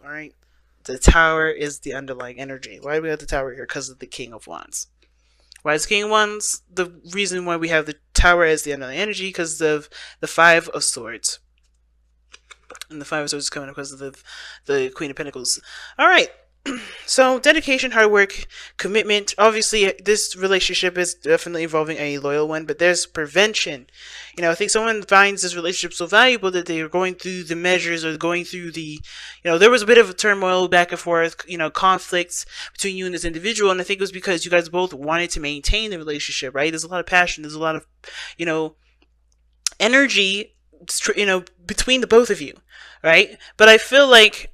All right. The Tower is the underlying energy. Why do we have the Tower here? Because of the King of Wands. Why is King of Wands the reason why we have the Tower as the underlying energy? Because of the Five of Swords. And the Five of Swords is coming up because of the Queen of Pentacles. All right. So dedication, hard work, commitment. Obviously, this relationship is definitely involving a loyal one, but there's prevention. I think someone finds this relationship so valuable that they are going through the measures or going through there was a bit of a turmoil back and forth, conflicts between you and this individual. And I think it was because you guys both wanted to maintain the relationship, right? There's a lot of passion. There's a lot of, energy, between the both of you, right? But I feel like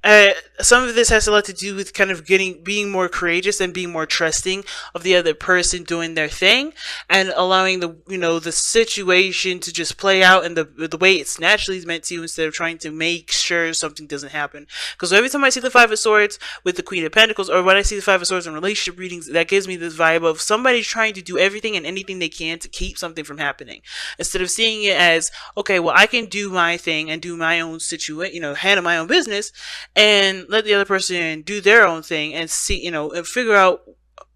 some of this has a lot to do with kind of being more courageous and being more trusting of the other person doing their thing, and allowing the situation to just play out in the way it's naturally meant to, instead of trying to make sure something doesn't happen. Because every time I see the Five of Swords with the Queen of Pentacles, or when I see the Five of Swords in relationship readings, that gives me this vibe of somebody trying to do everything and anything they can to keep something from happening, instead of seeing it as, okay, well, I can do my thing and do my own situation, handle my own business, and let the other person do their own thing, and see, and figure out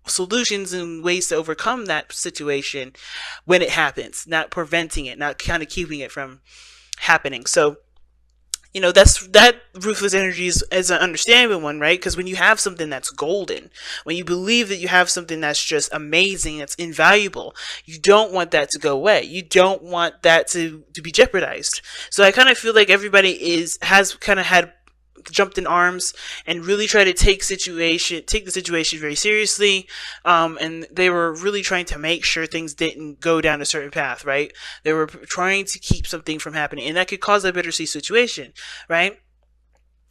solutions and ways to overcome that situation when it happens, not preventing it, not kind of keeping it from happening. So that ruthless energy is an understandable one, right? Because when you have something that's golden, when you believe that you have something that's just amazing, that's invaluable, you don't want that to go away. You don't want that to be jeopardized. So I kind of feel like everybody has kind of had jumped in arms and really tried to take the situation very seriously, and they were really trying to make sure things didn't go down a certain path, right? They were trying to keep something from happening, and that could cause a bittersweet situation, right?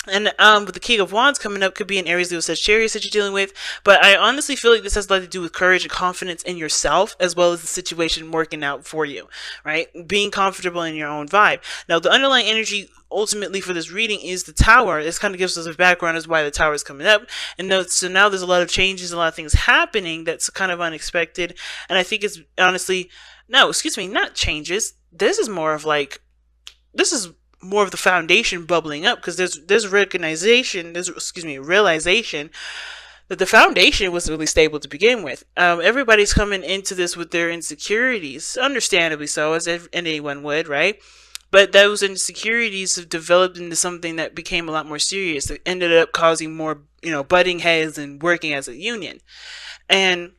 And with the King of Wands coming up, could be in Aries, Leo, Sagittarius that you're dealing with. But I honestly feel like this has a lot to do with courage and confidence in yourself, as well as the situation working out for you, right? Being comfortable in your own vibe. Now, the underlying energy ultimately for this reading is the Tower. This kind of gives us a background as why the Tower is coming up. And so now there's a lot of changes, a lot of things happening that's kind of unexpected. And I think it's honestly, no, excuse me, not changes. This is more of the foundation bubbling up, because there's realization that the foundation was really stable to begin with. Everybody's coming into this with their insecurities, understandably so, as anyone would, right? But those insecurities have developed into something that became a lot more serious, that ended up causing more, butting heads and working as a union. And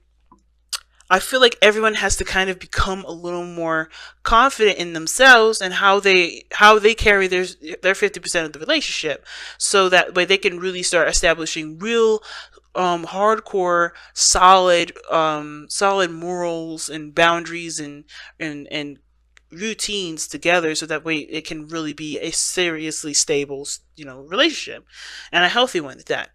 I feel like everyone has to kind of become a little more confident in themselves and how they carry their 50% of the relationship, so that way they can really start establishing real hardcore solid morals and boundaries and routines together, so that way it can really be a seriously stable relationship, and a healthy one at that.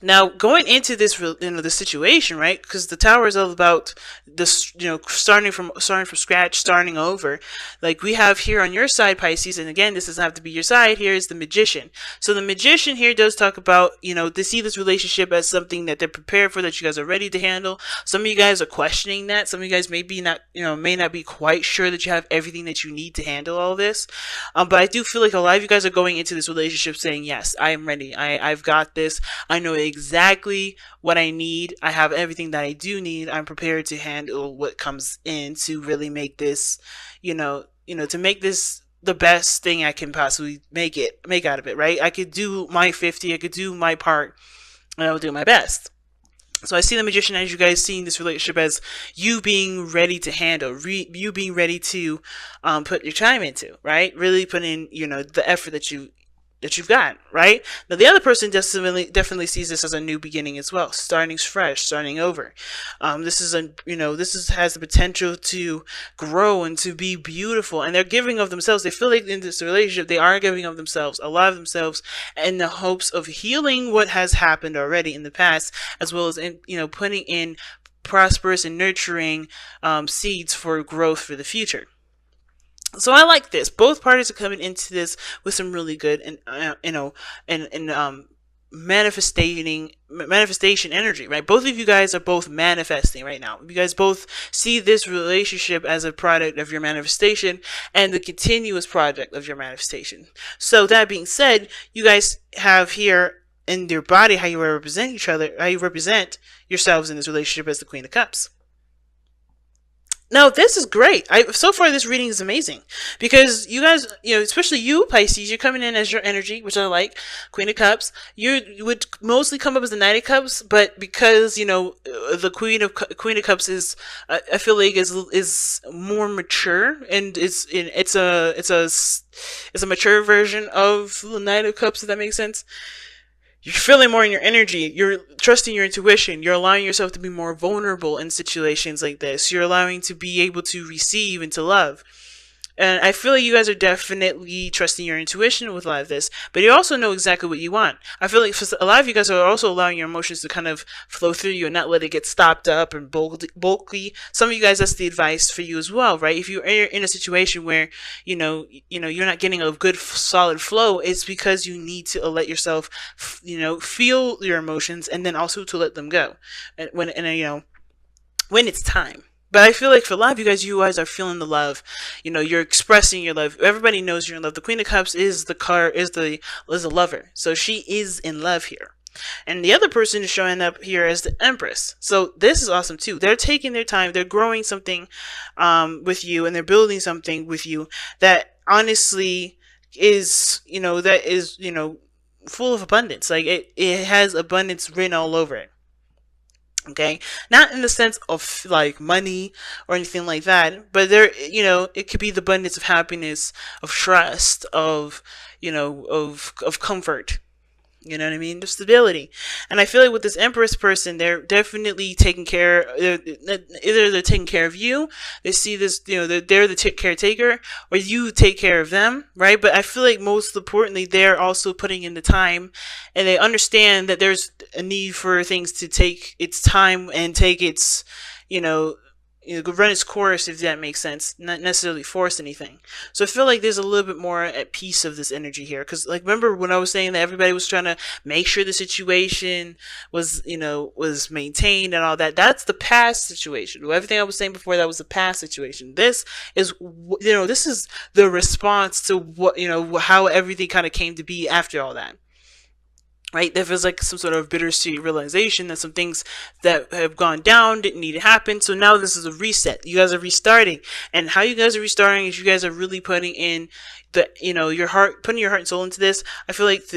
Now, going into this, the situation, right? Because the Tower is all about this, starting from scratch, starting over. Like we have here on your side, Pisces, and again, this doesn't have to be your side. Here is the Magician. So the Magician here does talk about, they see this relationship as something that they're prepared for, that you guys are ready to handle. Some of you guys are questioning that. Some of you guys may not be quite sure that you have everything that you need to handle all this. But I do feel like a lot of you guys are going into this relationship saying, yes, I am ready. I've got this. I know exactly what I need. I have everything that I do need. I'm prepared to handle what comes in to really make this, to make this the best thing I can possibly make out of it, right? I could do my 50, I could do my part, and I will do my best. So I see the Magician as you guys seeing this relationship as you being ready to handle, you being ready to put your time into, right? Really put in, the effort that you've got, right? Now the other person definitely sees this as a new beginning as well, starting fresh, starting over. This has the potential to grow and to be beautiful, and they're giving of themselves. They feel like in this relationship they are giving of themselves, a lot of themselves, in the hopes of healing what has happened already in the past, as well as putting in prosperous and nurturing seeds for growth for the future. So I like this. Both parties are coming into this with some really good and manifestation energy, right? Both of you guys are both manifesting right now. You guys both see this relationship as a product of your manifestation and the continuous product of your manifestation. So that being said, you guys have here in your body how you represent each other, how you represent yourselves in this relationship as the Queen of Cups. Now, this is great. So far, this reading is amazing because you guys, especially you, Pisces, you're coming in as your energy, which I like, Queen of Cups. You would mostly come up as the Knight of Cups, but because, the Queen of Cups is, I feel like is more mature, and it's a mature version of the Knight of Cups, if that makes sense. You're feeling more in your energy. You're trusting your intuition. You're allowing yourself to be more vulnerable in situations like this. You're allowing to be able to receive and to love. And I feel like you guys are definitely trusting your intuition with a lot of this, but you also know exactly what you want. I feel like for a lot of you guys are also allowing your emotions to kind of flow through you and not let it get stopped up and bulky. Some of you guys, that's the advice for you as well, right? If you're in a situation where, you're not getting a good solid flow, it's because you need to let yourself, feel your emotions and then also to let them go. When it's time. But I feel like for a lot of you guys are feeling the love. You're expressing your love. Everybody knows you're in love. The Queen of Cups is the lover. So she is in love here. And the other person is showing up here as the Empress. So this is awesome too. They're taking their time. They're growing something with you, and they're building something with you that honestly is, full of abundance. Like it has abundance written all over it. Okay, not in the sense of like money or anything like that, but there, it could be the abundance of happiness, of trust, of comfort. You know what I mean? The stability. And I feel like with this Empress person, they're definitely taking care, either they're taking care of you, they see this, they're the caretaker, or you take care of them, right? But I feel like most importantly, they're also putting in the time, and they understand that there's a need for things to take its time and take its, run its course, if that makes sense, not necessarily force anything. So I feel like there's a little bit more at peace of this energy here, because like, remember when I was saying that everybody was trying to make sure the situation was maintained and all that? That's the past situation. Everything I was saying before, that was the past situation. This is this is the response to what how everything kind of came to be after all that. Right, there feels like some sort of bittersweet realization that some things that have gone down didn't need to happen. So now this is a reset. You guys are restarting, and how you guys are restarting is you guys are really putting in your heart, putting your heart and soul into this. I feel like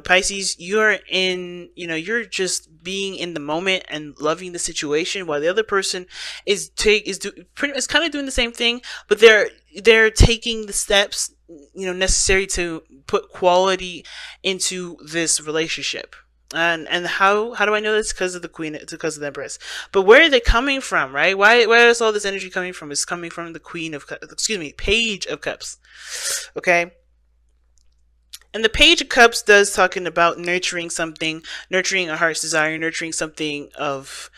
Pisces, you're you're just being in the moment and loving the situation, while the other person is kind of doing the same thing, but they're taking the steps necessary to put quality into this relationship. And how do I know this? Because of because of the Empress. But where are they coming from, right? Where is all this energy coming from? It's coming from the Page of Cups. Okay. And the Page of Cups does talking about nurturing something, nurturing a heart's desire, nurturing something of,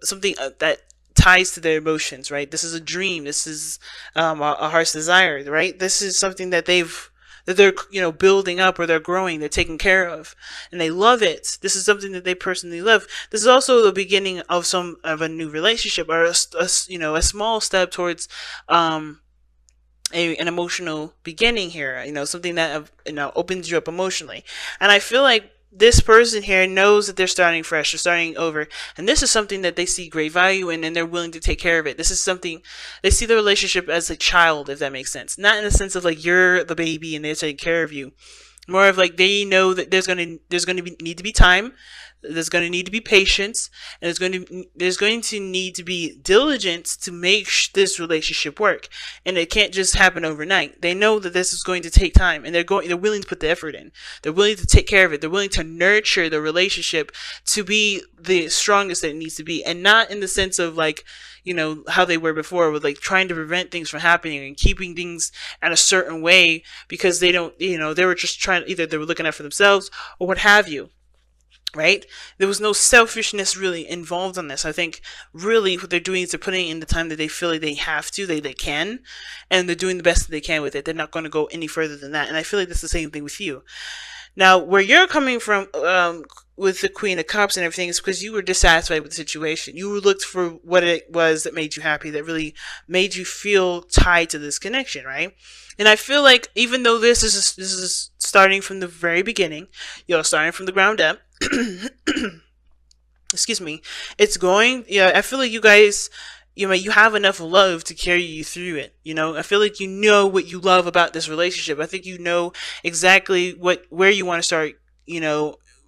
something that ties to their emotions, right? This is a dream. This is a heart's desire, right? This is something that they're building up, or they're growing, they're taking care of, and they love it. This is something that they personally love. This is also the beginning of a new relationship, or a small step towards an emotional beginning here. Something that opens you up emotionally. And I feel like this person here knows that they're starting fresh, they're starting over, and this is something that they see great value in, and they're willing to take care of it. This is something, they see the relationship as a child, if that makes sense. Not in the sense of like you're the baby and they're taking care of you. More of like they know that there's going to need to be time, there's going to need to be patience, and there's going to need to be diligence to make this relationship work. And it can't just happen overnight. They know that this is going to take time, and they're willing to put the effort in. They're willing to take care of it. They're willing to nurture the relationship to be the strongest that it needs to be, and not in the sense of like, how they were before, with like trying to prevent things from happening and keeping things in a certain way because they don't, they were just trying, either they were looking out for themselves or what have you. Right? There was no selfishness really involved in this. I think really what they're doing is they're putting in the time that they feel like they have to, they can, and they're doing the best that they can with it. They're not going to go any further than that. And I feel like that's the same thing with you. Now, where you're coming from with the Queen of Cups and everything is because you were dissatisfied with the situation. You looked for what it was that made you happy, that really made you feel tied to this connection, right? And I feel like even though this is starting from the very beginning, starting from the ground up. Excuse me. It's going. Yeah, I feel like you guys, you have enough love to carry you through it. I feel like you know what you love about this relationship. I think you know exactly where you want to start.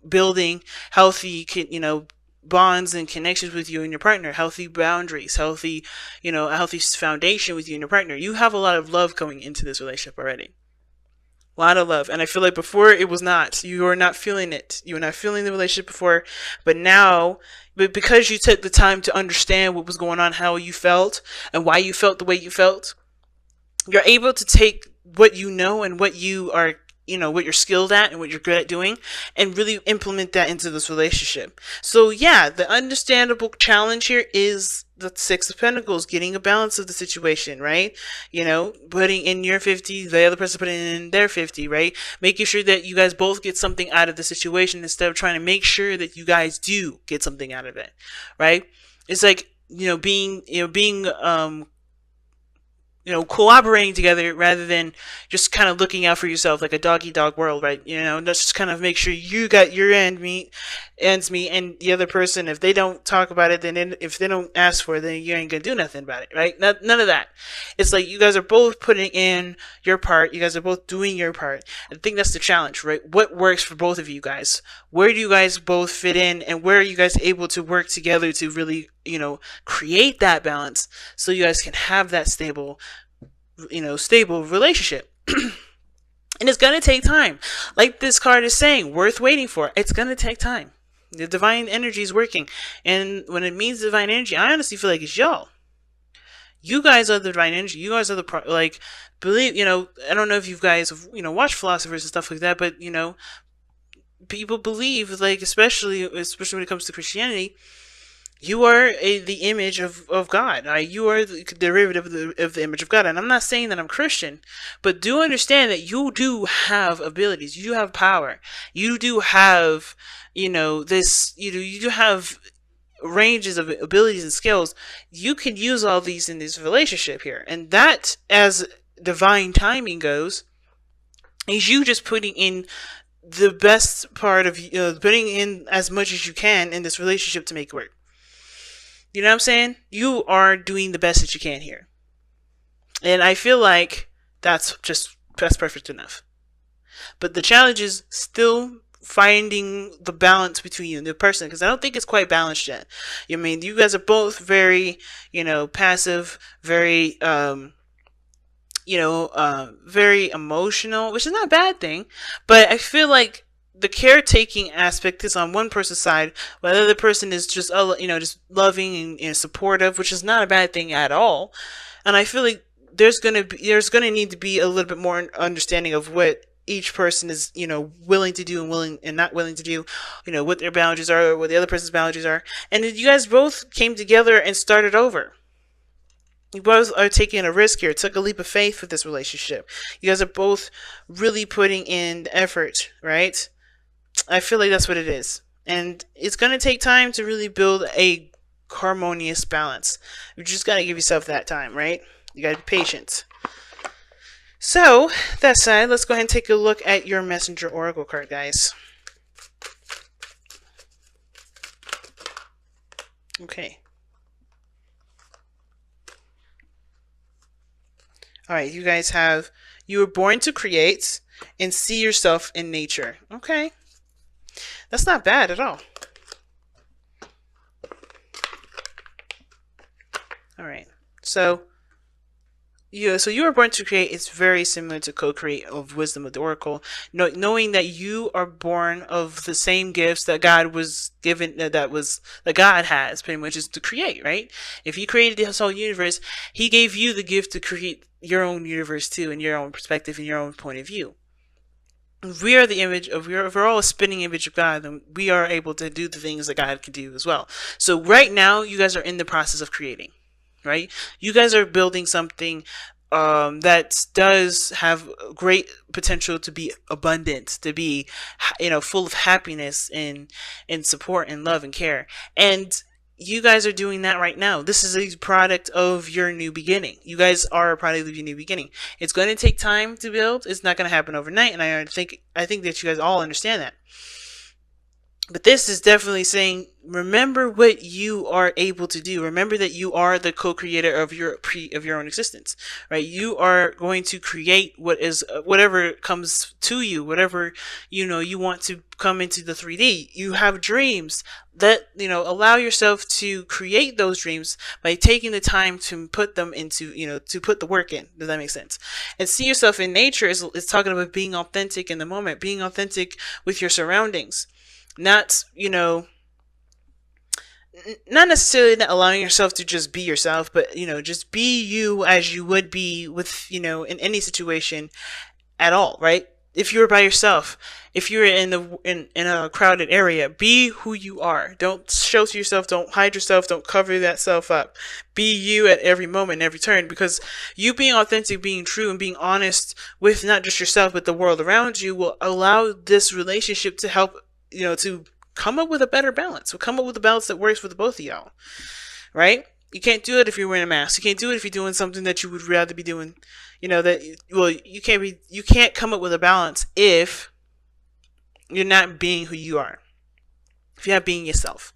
Building healthy, bonds and connections with you and your partner, healthy boundaries, a healthy foundation with you and your partner. You have a lot of love going into this relationship already. A lot of love. And I feel like before it was not. You were not feeling it. You were not feeling the relationship before. But now, because you took the time to understand what was going on, how you felt, and why you felt the way you felt, you're able to take what you know and what you are, what you're skilled at and what you're good at doing, and really implement that into this relationship. So yeah, the understandable challenge here is the Six of Pentacles, getting a balance of the situation, right? Putting in your 50, the other person putting in their 50, right? Making sure that you guys both get something out of the situation instead of trying to make sure that you guys do get something out of it, right? It's like, being collaborating together rather than just kind of looking out for yourself, like a dog-eat-dog world, right? Just kind of make sure you got your ends meet, and the other person, if they don't talk about it, then if they don't ask for it, then you ain't gonna do nothing about it, right? None of that. It's like you guys are both putting in your part. You guys are both doing your part. I think that's the challenge, right? What works for both of you guys? Where do you guys both fit in, and where are you guys able to work together to really, create that balance so you guys can have that stable relationship. And it's going to take time. Like this card is saying, worth waiting for. It's going to take time. The divine energy is working. And when it means divine energy, I honestly feel like it's y'all. You guys are the divine energy. You guys are the, believe, I don't know if you guys have, watched philosophers and stuff like that, but, people believe, like, especially when it comes to Christianity, you are the image of God. You are the derivative of the image of God. And I'm not saying that I'm Christian, but do understand that you do have abilities. You do have power. You do have, you do have ranges of abilities and skills. You can use all these in this relationship here. And that, as divine timing goes, is you just putting in the best part of, putting in as much as you can in this relationship to make it work. You know what I'm saying? You are doing the best that you can here. And I feel like that's perfect enough. But the challenge is still finding the balance between you and the person, because I don't think it's quite balanced yet. You guys are both very, passive, very, very emotional, which is not a bad thing. But I feel like the caretaking aspect is on one person's side, while the other person is just, just loving and supportive, which is not a bad thing at all. And I feel like there's gonna need to be a little bit more understanding of what each person is, willing to do and willing and not willing to do, what their boundaries are, or what the other person's boundaries are. And you guys both came together and started over. You both are taking a risk here, took a leap of faith with this relationship. You guys are both really putting in the effort, right? I feel like that's what it is. And it's going to take time to really build a harmonious balance. You just got to give yourself that time, right? You got to be patient. So, that said, let's go ahead and take a look at your Messenger Oracle card, guys. Okay. Alright, you guys have, you were born to create and see yourself in nature. Okay. That's not bad at all. Alright. So you were born to create is very similar to co-create of Wisdom of the Oracle. Knowing that you are born of the same gifts that God was given, that God has, pretty much, is to create, right? If He created this whole universe, He gave you the gift to create your own universe too, in your own perspective, in your own point of view. We are the image of, we're all a spinning image of God, and we are able to do the things that God can do as well. So right now, you guys are in the process of creating, right? You guys are building something that does have great potential to be abundant, to be, full of happiness and support and love and care. And you guys are doing that right now. This is a product of your new beginning. You guys are a product of your new beginning. It's going to take time to build. It's not going to happen overnight, and I think that you guys all understand that. But this is definitely saying, remember what you are able to do. Remember that you are the co-creator of your own existence, right? You are going to create whatever comes to you, whatever you want to come into the 3D. You have dreams that allow yourself to create those dreams by taking the time to put them into to put the work in. Does that make sense? And see yourself in nature is talking about being authentic in the moment, being authentic with your surroundings. Not, not necessarily not allowing yourself to just be yourself, but, just be you as you would be with, in any situation at all, right? If you're by yourself, if you're in a crowded area, be who you are. Don't shelter yourself, don't hide yourself, don't cover that self up. Be you at every moment, every turn, because you being authentic, being true, and being honest with not just yourself, but the world around you will allow this relationship to help to come up with a better balance. We'll come up with a balance that works for the both of y'all, right? You can't do it if you're wearing a mask. You can't do it if you're doing something that you would rather be doing. You can't come up with a balance if you're not being who you are. If you're not being yourself.